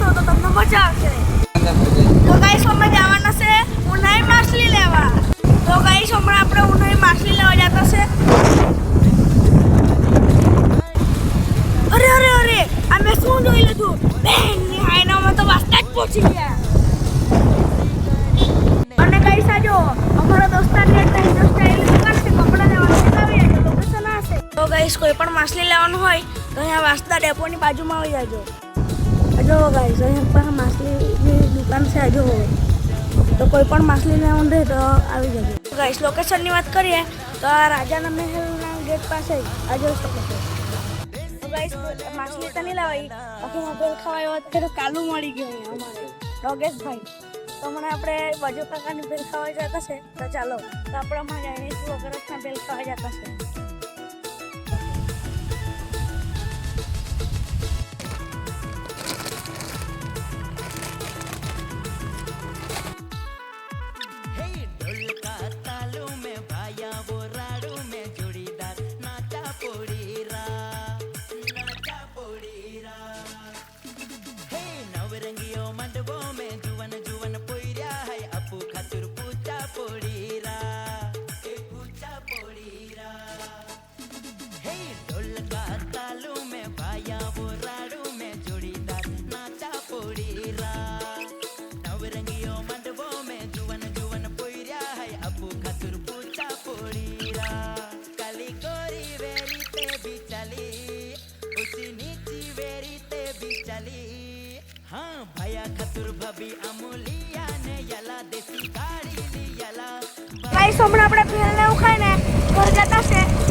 આવશો તો તમને મજા આવશે. તો ગાઈસ અમે જવાના છે ઉનાઈ માછલી લેવા. તો ગાઈસ હમણાં આપણે ઉનાઈ માછલી લેવા જતા છે. અરે અરે અરે અમે શું જોઈ લીધું? બેન ની હાઈનામાં તો વાસ્તા જ પહોંચી ગયા. અને ગાઈસ આ જો અમારા દોસ્તારની એક ટાઈમ સ્ટાઈલ દુકાન છે, કપડા લેવાનું આવી જાય લોકેશન આ છે. તો ગાઈસ કોઈ પણ માછલી લેવાનું હોય તો અહીંયા વાસ્તા ડેપોની બાજુમાં આવી જાજો. જો ગાઈસ અહીંયા પર માછલીની દુકાન છે. જો તો કોઈ પણ માછલી લેવાનું રહે તો આવી જજો. ગાઈસ લોકેશનની વાત કરીએ તો આ રાજાના મહેલના ગેટ પાસે આ જોઈ શકો છો. તો ગાઈસ માછલી તો નહીં લાવાઈ, બાકી મોબાઈલ ખવાય હોત તો કાલું મળી ગયું અમારે યોગેશભાઈ. તો મને આપણે બાજુ પ્રકારની ભેલ ખાવા જતા છે. તો ચાલો તો આપણે અમારે અહીં વગરના ભેલ ખાવા જતા છે. हाँ भैया खतुर भाभी अमूलिया ने यला देसी गाड़ी ली यला. गाइस हमણાં આપણે ભેલ ને એવું ખાઈને ઘર જતા છે.